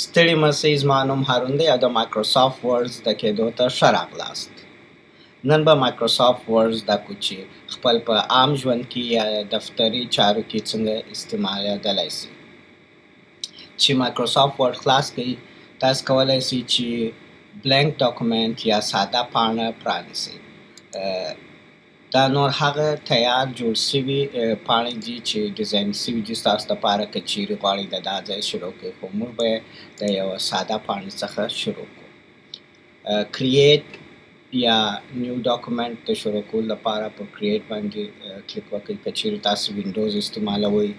ستړي مسئ زما نوم هارون دی او د مایکروسافټ ورډ زده کېدو ته ښه راغلاست. نن به مایکروسافټ ورډ زده کړو چې خپل په عام ژوند کې یا دفتري چارو کې څنګه استعمالېدلی سي. چې مایکروسافټ ورډ خلاص کړئ، تاسو کولی سئ چې بلینک ډاکومنټ یا ساده پاڼه پرانیسئ. دا نور هغه تیار جوړ سوي پاڼې دي چې ډیزاین سوي دي ستاسو دپاره که چیرې غواړئ د دا ځای شروع کړئ، خو موږ به یې د یوه ساده پاڼې څخه شروع کړو. کرییټ یا نیو ډاکومنټ د شروع کولو لپاره په کرییټ باندې کلیک وکړئ. که چیرې تاسو وینډوز استعمالوئ،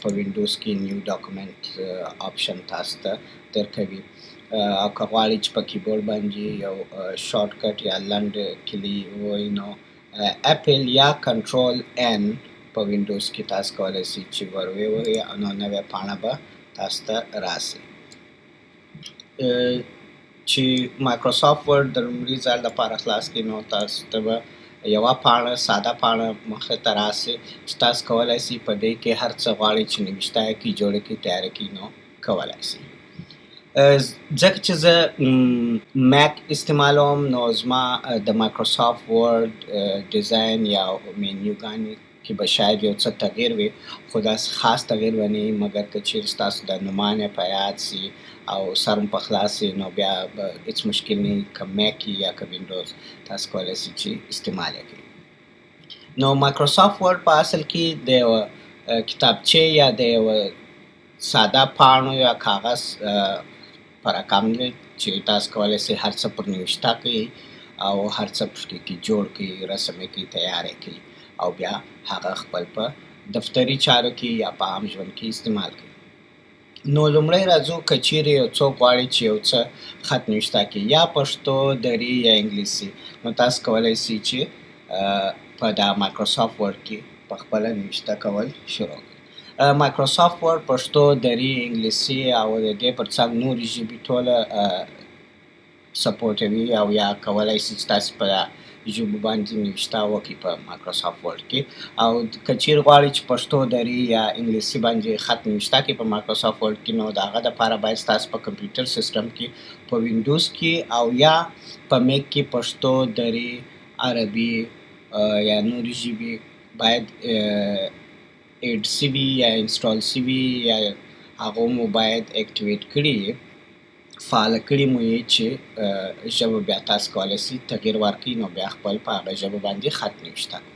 په وینډوز کې نیو ډاکومنټ آپشن تاسو ته درکوي. او که غواړئ چې په کیبورډ باندې یو شارټکټ یا لنډ کلي ووایئ نو اپل یا کنټرول ان په وینډوز کې تاسو کولی سئ چې ور ووهئ نو نوې پاڼه به تاسو ته راسي. چې مایکروسافټ ورډ د لومړي ځل لپاره خلاص کړئ نو تاسو ته به یوه پاڼه ساده پاڼه مخې ته راسي چې تاسو کولی سئ په دې کې هر څه غواړئ چې نوشته یې کړئ، جوړه کړئ، تیاره کړئ نو کولی سئ. ځکه چې زه میک استعمالوم نو زما د مایکروسافټ ورډ ډیزاین یا مینیوګانې کې به شاید یو څه تغییر وي، خو داسې خاص تغییر به نه وي، مګر که چیرې ستاسو د نومان یې په یاد سي او سر مو په خلاص سي نو بیا به هېڅ مشکل نه وي. که میک یا که وینډوز تاسو کولی سئ چې استعمال یې کړئ. نو مایکروسافټ ورډ په اصل کې د یوه کتابچې یا د یوه ساده پاڼو یا کاغذ په رقم دی چې تاسو کولی سئ هر څه پر نوشته کړئ او هر څه پکې جوړ کړئ، رسم یې کړئ، تیار یې کړئ او بیا هغه خپل په دفتري چارو کې یا په عام ژوند کې استعمال کړئ. نو لومړی راځو، که چیرې یو څوک غواړي چې یو څه خط نوشته کړي یا پښتو، دري یا انګلیسي، نو تاسو کولی سئ چې په دا مایکروسافټ ورډ کې په خپله نوشته کول شروع کړئ. مایکروسافټ ورډ پښتو، دري، انګلیسي او د دې پر څنګ نورې ژبې ټوله سپورټوي او یا کولی سئ چې تاسو په ژبو باندې نوشته وکړئ په مایکروسافټ ورډ کې. او که چیرې غواړئ چې پښتو، دري یا انګلیسي باندې خط نوشته کړئ په مایکروسافټ ورډ کې، نو د هغه دپاره باید ستاسو په کمپیوټر سیسټم کې په وینډوز کې او یا په میک کې پښتو، دري، عربي یا نورې ژبې باید ایډ سوي یا انسټال سوي یا هغه مو باید اکټیویټ کړي، فعاله کړي مو یې چې ژبه بیا تاسو کولی سئ تغییر ورکړئ، نو بیا خپل په هغه ژبه باندې خط نوشته کړئ.